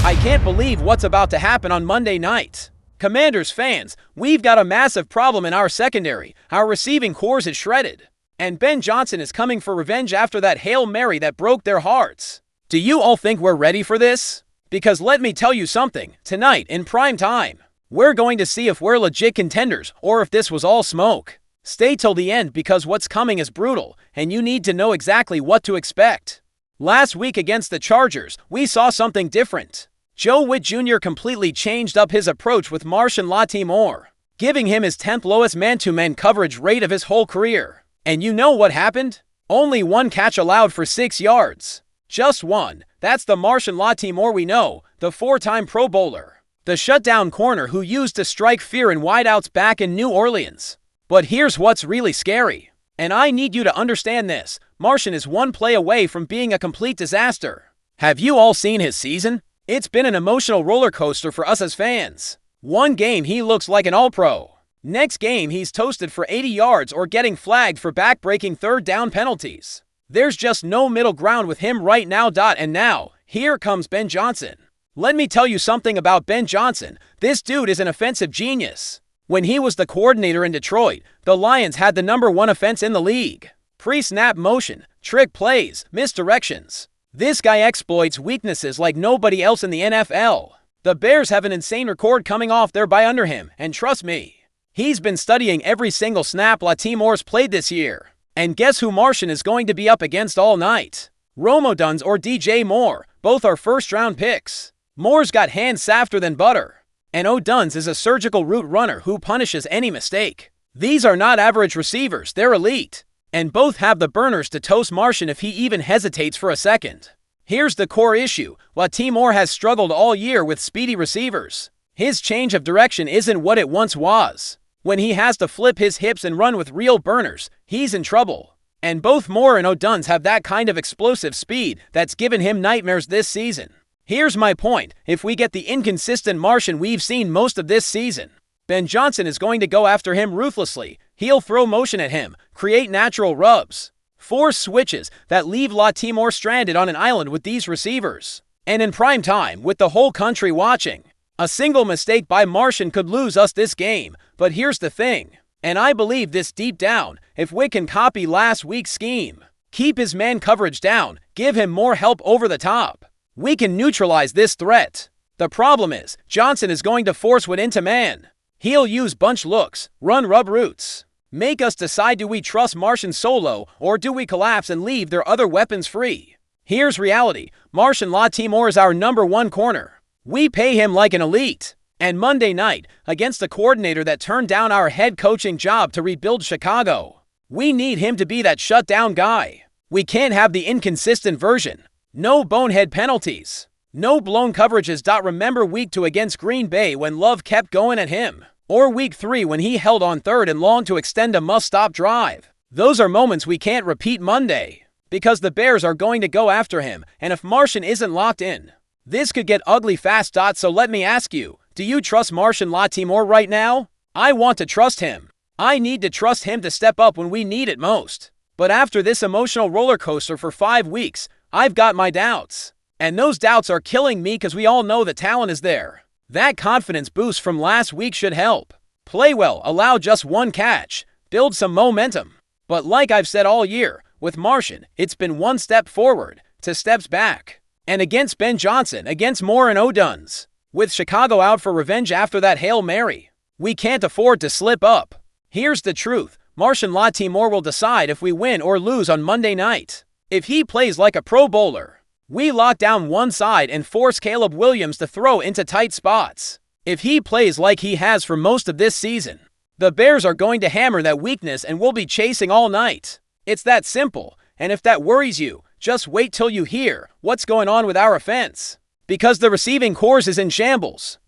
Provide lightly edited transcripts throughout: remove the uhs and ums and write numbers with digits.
I can't believe what's about to happen on Monday night. Commanders fans, we've got a massive problem in our secondary. Our receiving corps is shredded. And Ben Johnson is coming for revenge after that Hail Mary that broke their hearts. Do you all think we're ready for this? Because let me tell you something, tonight in prime time, we're going to see if we're legit contenders or if this was all smoke. Stay till the end because what's coming is brutal, and you need to know exactly what to expect. Last week against the Chargers, we saw something different. Joe Witt Jr. completely changed up his approach with MARSHON LATTIMORE, giving him his 10th lowest man-to-man coverage rate of his whole career. And you know what happened? Only one catch allowed for 6 yards. Just one. That's the MARSHON LATTIMORE we know, the 4-time Pro Bowler. The shutdown corner who used to strike fear in wideouts back in New Orleans. But here's what's really scary. And I need you to understand this. MARSHON is one play away from being a complete disaster. Have you all seen his season? It's been an emotional roller coaster for us as fans. One game he looks like an all-pro. Next game he's toasted for 80 yards or getting flagged for back-breaking third down penalties. There's just no middle ground with him right now. And now, here comes Ben Johnson. Let me tell you something about Ben Johnson. This dude is an offensive genius. When he was the coordinator in Detroit, the Lions had the #1 offense in the league. Pre-snap motion, trick plays, misdirections. This guy exploits weaknesses like nobody else in the NFL. The Bears have an insane record coming off their bye under him, and trust me, he's been studying every single snap Lattimore's played this year. And guess who MARSHON is going to be up against all night? Rome Odunze or DJ Moore, both are first-round picks. Moore's got hands softer than butter. And Odunze is a surgical route runner who punishes any mistake. These are not average receivers, they're elite. And both have the burners to toast MARSHON if he even hesitates for a second. Here's the core issue. Lattimore has struggled all year with speedy receivers. His change of direction isn't what it once was. When he has to flip his hips and run with real burners, he's in trouble. And both Moore and Odunze have that kind of explosive speed that's given him nightmares this season. Here's my point. If we get the inconsistent MARSHON we've seen most of this season, Ben Johnson is going to go after him ruthlessly. He'll throw motion at him, create natural rubs, force switches that leave Lattimore stranded on an island with these receivers. And in prime time, with the whole country watching, a single mistake by MARSHON could lose us this game. But here's the thing, and I believe this deep down, if Witt can copy last week's scheme, keep his man coverage down, give him more help over the top, we can neutralize this threat. The problem is, Johnson is going to force Witt into man. He'll use bunch looks, run rub routes, make us decide, do we trust MARSHON solo or do we collapse and leave their other weapons free? Here's reality. MARSHON LATTIMORE is our #1 corner. We pay him like an elite. And Monday night, against a coordinator that turned down our head coaching job to rebuild Chicago, we need him to be that shutdown guy. We can't have the inconsistent version. No bonehead penalties. No blown coverages. Remember week 2 against Green Bay when Love kept going at him? Or week 3 when he held on 3rd and long to extend a must-stop drive? Those are moments we can't repeat Monday, because the Bears are going to go after him, and if MARSHON isn't locked in, this could get ugly fast. So let me ask you, do you trust MARSHON LATTIMORE right now? I want to trust him. I need to trust him to step up when we need it most. But after this emotional roller coaster for 5 weeks, I've got my doubts. And those doubts are killing me because we all know the talent is there. That confidence boost from last week should help. Play well, allow just one catch, build some momentum. But like I've said all year, with MARSHON, it's been 1 step forward, 2 steps back. And against Ben Johnson, against Moore and Odunze, with Chicago out for revenge after that Hail Mary, we can't afford to slip up. Here's the truth. MARSHON LATTIMORE will decide if we win or lose on Monday night. If he plays like a Pro Bowler, we lock down one side and force Caleb Williams to throw into tight spots. If he plays like he has for most of this season, the Bears are going to hammer that weakness and we'll be chasing all night. It's that simple, and if that worries you, just wait till you hear what's going on with our offense. Because the receiving corps is in shambles.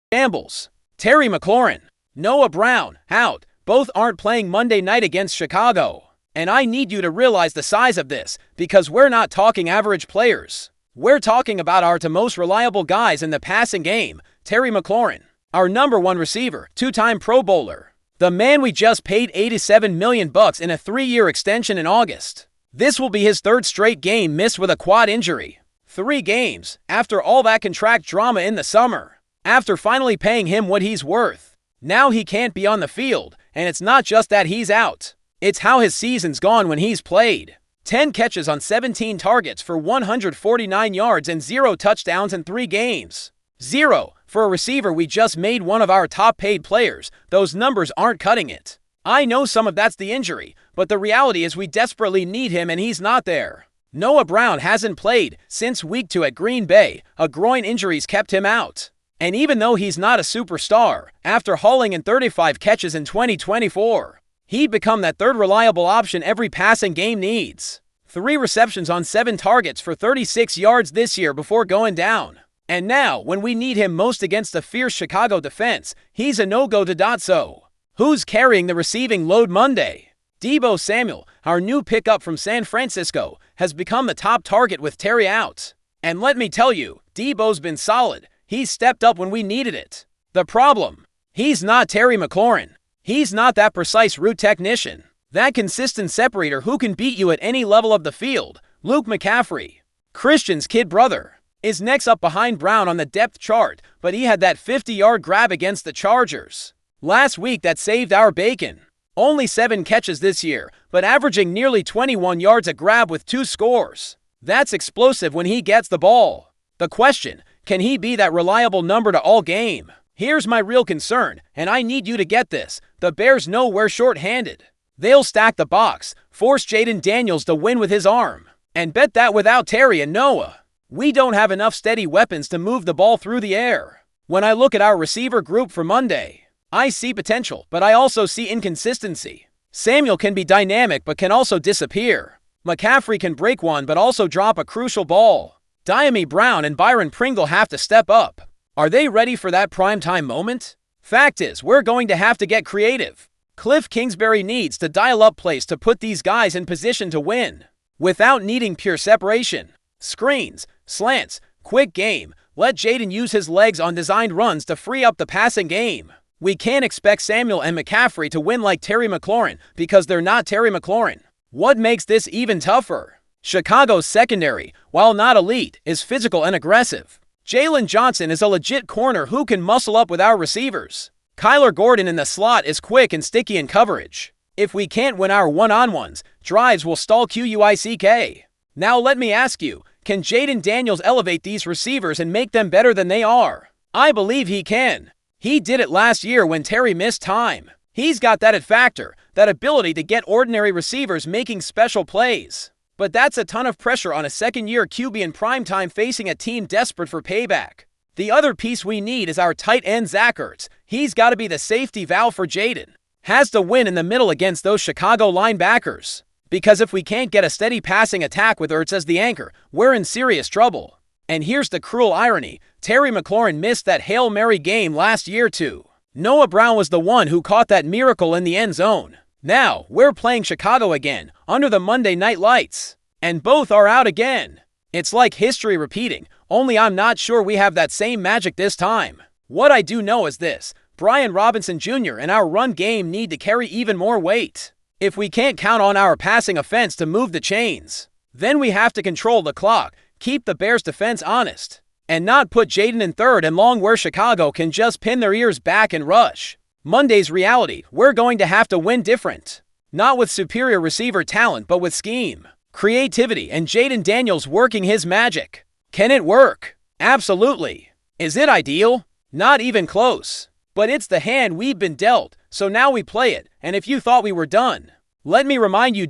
Terry McLaurin, Noah Brown, out. Both aren't playing Monday night against Chicago. And I need you to realize the size of this, because we're not talking average players. We're talking about our 2 most reliable guys in the passing game. Terry McLaurin, our #1 receiver, 2-time Pro Bowler. The man we just paid $87 million in a 3-year extension in August. This will be his 3rd straight game missed with a quad injury. 3 games, after all that contract drama in the summer. After finally paying him what he's worth. Now he can't be on the field, and it's not just that he's out. It's how his season's gone when he's played. 10 catches on 17 targets for 149 yards and 0 touchdowns in 3 games. 0. For a receiver we just made one of our top paid players, those numbers aren't cutting it. I know some of that's the injury, but the reality is we desperately need him and he's not there. Noah Brown hasn't played since week 2 at Green Bay. A groin injury's kept him out. And even though he's not a superstar, after hauling in 35 catches in 2024, he'd become that third reliable option every passing game needs. 3 receptions on 7 targets for 36 yards this year before going down. And now, when we need him most against the fierce Chicago defense, he's a no-go to Dotso. Who's carrying the receiving load Monday? Deebo Samuel, our new pickup from San Francisco, has become the top target with Terry out. And let me tell you, Deebo's been solid. He's stepped up when we needed it. The problem? He's not Terry McLaurin. He's not that precise route technician. That consistent separator who can beat you at any level of the field. Luke McCaffrey, Christian's kid brother, is next up behind Brown on the depth chart, but he had that 50-yard grab against the Chargers last week that saved our bacon. Only 7 catches this year, but averaging nearly 21 yards a grab with 2 scores. That's explosive when he gets the ball. The question, can he be that reliable number to all game? Here's my real concern, and I need you to get this. The Bears know we're short-handed. They'll stack the box, force Jaden Daniels to win with his arm, and bet that without Terry and Noah, we don't have enough steady weapons to move the ball through the air. When I look at our receiver group for Monday, I see potential, but I also see inconsistency. Samuel can be dynamic but can also disappear. McCaffrey can break one but also drop a crucial ball. Diami Brown and Byron Pringle have to step up. Are they ready for that primetime moment? Fact is, we're going to have to get creative. Cliff Kingsbury needs to dial up plays to put these guys in position to win, without needing pure separation. Screens, slants, quick game. Let Jaden use his legs on designed runs to free up the passing game. We can't expect Samuel and McCaffrey to win like Terry McLaurin because they're not Terry McLaurin. What makes this even tougher? Chicago's secondary, while not elite, is physical and aggressive. Jalen Johnson is a legit corner who can muscle up with our receivers. Kyler Gordon in the slot is quick and sticky in coverage. If we can't win our one-on-ones, drives will stall QUICK. Now let me ask you, can Jaden Daniels elevate these receivers and make them better than they are? I believe he can. He did it last year when Terry missed time. He's got that it factor, that ability to get ordinary receivers making special plays. But that's a ton of pressure on a second-year QB in primetime facing a team desperate for payback. The other piece we need is our tight end Zach Ertz. He's got to be the safety valve for Jaden. Has to win in the middle against those Chicago linebackers. Because if we can't get a steady passing attack with Ertz as the anchor, we're in serious trouble. And here's the cruel irony. Terry McLaurin missed that Hail Mary game last year too. Noah Brown was the one who caught that miracle in the end zone. Now, we're playing Chicago again, under the Monday night lights. And both are out again. It's like history repeating, only I'm not sure we have that same magic this time. What I do know is this. Brian Robinson Jr. and our run game need to carry even more weight. If we can't count on our passing offense to move the chains, then we have to control the clock, keep the Bears' defense honest, and not put Jaden in third and long where Chicago can just pin their ears back and rush. Monday's reality, we're going to have to win different. Not with superior receiver talent, but with scheme, creativity, and Jaden Daniels working his magic. Can it work? Absolutely. Is it ideal? Not even close. But it's the hand we've been dealt, so now we play it, and if you thought we were done, let me remind you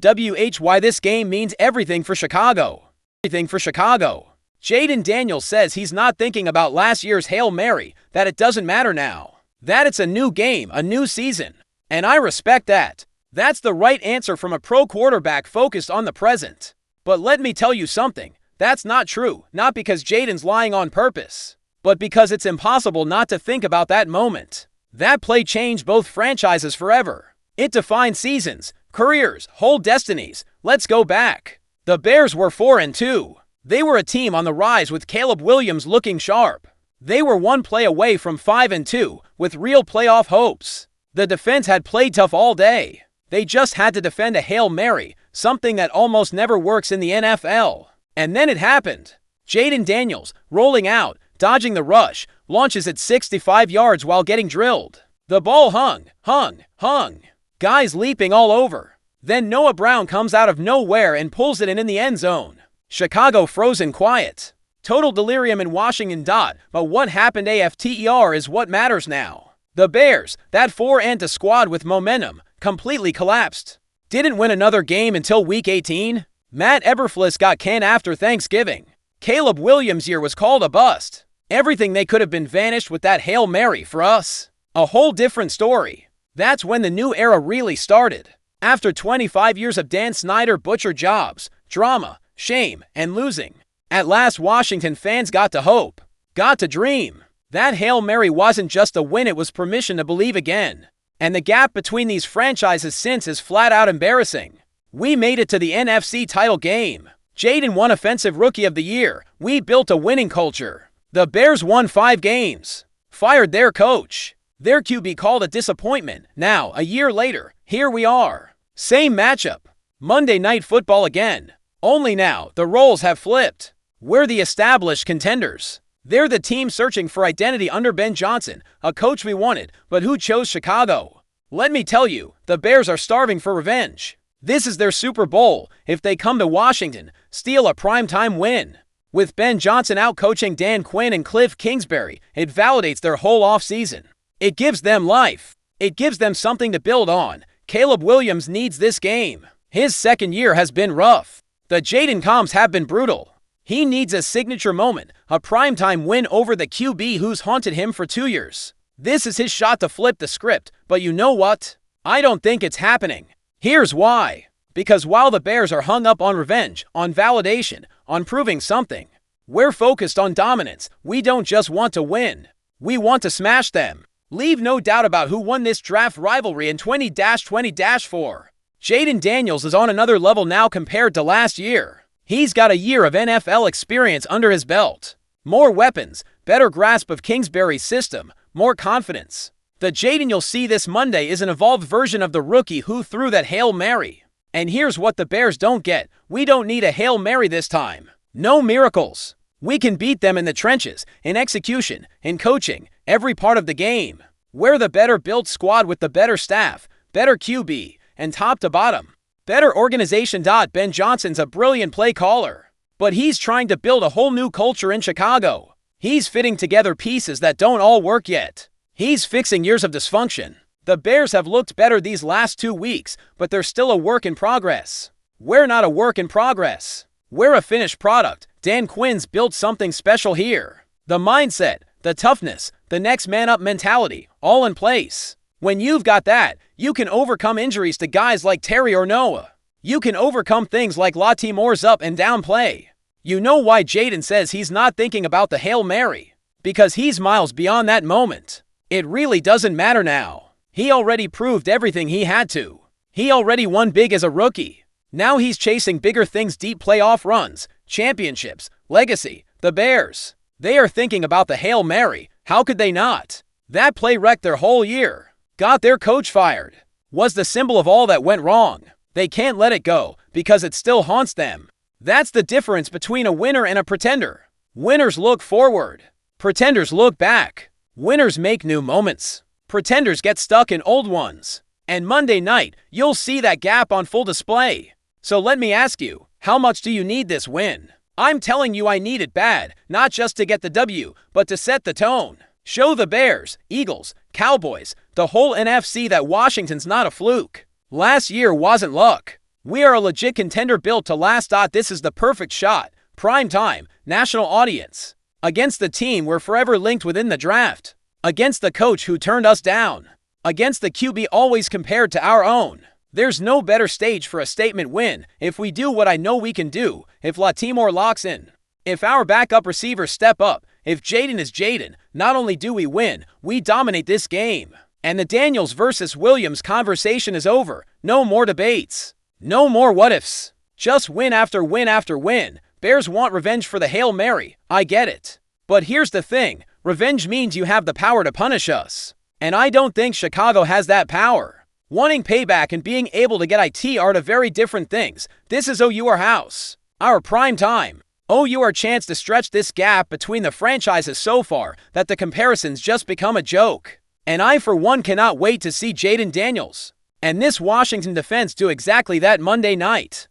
why this game means everything for Chicago. Everything for Chicago. Jaden Daniels says he's not thinking about last year's Hail Mary, that it doesn't matter now. That it's a new game, a new season. And I respect that. That's the right answer from a pro quarterback focused on the present. But let me tell you something. That's not true, not because Jaden's lying on purpose, but because it's impossible not to think about that moment. That play changed both franchises forever. It defined seasons, careers, whole destinies. Let's go back. The Bears were 4-2. They were a team on the rise with Caleb Williams looking sharp. They were one play away from 5-2 with real playoff hopes. The defense had played tough all day. They just had to defend a Hail Mary, something that almost never works in the NFL. And then it happened. Jaden Daniels, rolling out, dodging the rush, launches at 65 yards while getting drilled. The ball hung. Guys leaping all over. Then Noah Brown comes out of nowhere and pulls it in the end zone. Chicago frozen quiet. Total delirium in Washington. But what happened after is what matters now. The Bears, that 4-and squad with momentum, completely collapsed. Didn't win another game until Week 18. Matt Eberflus got canned after Thanksgiving. Caleb Williams' year was called a bust. Everything they could have been vanished with that Hail Mary for us. A whole different story. That's when the new era really started. After 25 years of Dan Snyder butcher jobs, drama, shame, and losing, at last Washington fans got to hope, got to dream. That Hail Mary wasn't just a win, it was permission to believe again. And the gap between these franchises since is flat out embarrassing. We made it to the NFC title game. Jaden won Offensive Rookie of the Year. We built a winning culture. The Bears won 5 games. Fired their coach. Their QB called a disappointment. Now, a year later, here we are. Same matchup. Monday Night Football again. Only now, the roles have flipped. We're the established contenders. They're the team searching for identity under Ben Johnson, a coach we wanted, but who chose Chicago. Let me tell you, the Bears are starving for revenge. This is their Super Bowl. If they come to Washington, steal a primetime win. With Ben Johnson out coaching Dan Quinn and Cliff Kingsbury, it validates their whole offseason. It gives them life. It gives them something to build on. Caleb Williams needs this game. His second year has been rough. The Jaden comms have been brutal. He needs a signature moment, a primetime win over the QB who's haunted him for 2 years. This is his shot to flip the script, but you know what? I don't think it's happening. Here's why. Because while the Bears are hung up on revenge, on validation, on proving something, we're focused on dominance. We don't just want to win. We want to smash them. Leave no doubt about who won this draft rivalry in 20-20-4. Jaden Daniels is on another level now compared to last year. He's got a year of NFL experience under his belt. More weapons, better grasp of Kingsbury's system, more confidence. The Jaden you'll see this Monday is an evolved version of the rookie who threw that Hail Mary. And here's what the Bears don't get. We don't need a Hail Mary this time. No miracles. We can beat them in the trenches, in execution, in coaching, every part of the game. We're the better built squad with the better staff, better QB, and top to bottom. Better organization. Ben Johnson's a brilliant play caller, but he's trying to build a whole new culture in Chicago. He's fitting together pieces that don't all work yet. He's fixing years of dysfunction. The Bears have looked better these last 2 weeks, but they're still a work in progress. We're not a work in progress. We're a finished product. Dan Quinn's built something special here. The mindset, the toughness, the next man up mentality, all in place. When you've got that, you can overcome injuries to guys like Terry or Noah. You can overcome things like Lattimore's up and down play. You know why Jaden says he's not thinking about the Hail Mary? Because he's miles beyond that moment. It really doesn't matter now. He already proved everything he had to. He already won big as a rookie. Now he's chasing bigger things, deep playoff runs, championships, legacy. The Bears, they are thinking about the Hail Mary. How could they not? That play wrecked their whole year. Got their coach fired. Was the symbol of all that went wrong. They can't let it go because it still haunts them. That's the difference between a winner and a pretender. Winners look forward. Pretenders look back. Winners make new moments. Pretenders get stuck in old ones. And Monday night, you'll see that gap on full display. So let me ask you, how much do you need this win? I'm telling you I need it bad, not just to get the W, but to set the tone. Show the Bears, Eagles, Cowboys, the whole NFC that Washington's not a fluke. Last year wasn't luck. We are a legit contender built to last. This is the perfect shot. Prime time, national audience. Against the team we're forever linked within the draft. Against the coach who turned us down. Against the QB always compared to our own. There's no better stage for a statement win if we do what I know we can do, if Lattimore locks in. If our backup receivers step up, if Jaden is Jaden, not only do we win, we dominate this game. And the Daniels versus Williams conversation is over. No more debates. No more what-ifs. Just win after win after win. Bears want revenge for the Hail Mary. I get it. But here's the thing. Revenge means you have the power to punish us. And I don't think Chicago has that power. Wanting payback and being able to get IT are two very different things. This is OU our house. Our prime time. owe you our chance to stretch this gap between the franchises so far that the comparisons just become a joke. And I, for one, cannot wait to see Jaden Daniels and this Washington defense do exactly that Monday night.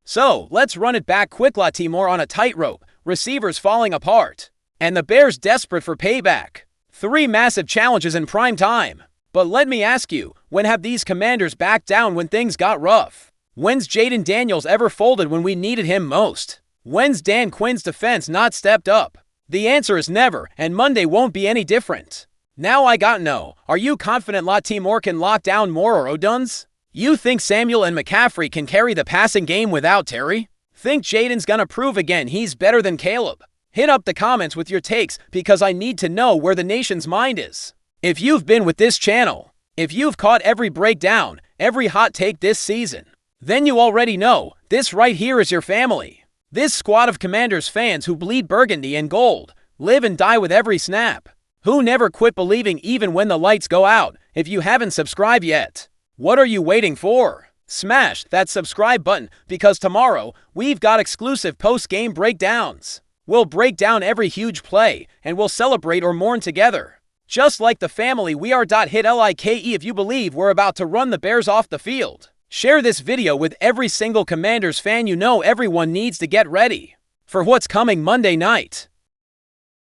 So, let's run it back quick. Lattimore on a tightrope, receivers falling apart, and the Bears desperate for payback. 3 massive challenges in prime time. But let me ask you, when have these Commanders backed down when things got rough? When's Jaden Daniels ever folded when we needed him most? When's Dan Quinn's defense not stepped up? The answer is never, and Monday won't be any different. Now I gotta know, are you confident Lattimore can lock down Moore or Oduns? You think Samuel and McCaffrey can carry the passing game without Terry? Think Jaden's gonna prove again he's better than Caleb? Hit up the comments with your takes because I need to know where the nation's mind is. If you've been with this channel, if you've caught every breakdown, every hot take this season, then you already know this right here is your family. This squad of Commanders fans who bleed burgundy and gold, live and die with every snap, who never quit believing even when the lights go out. If you haven't subscribed yet, what are you waiting for? Smash that subscribe button because tomorrow we've got exclusive post-game breakdowns. We'll break down every huge play and we'll celebrate or mourn together. Just like the family we are. Hit like if you believe we're about to run the Bears off the field. Share this video with every single Commanders fan you know. Everyone needs to get ready for what's coming Monday night.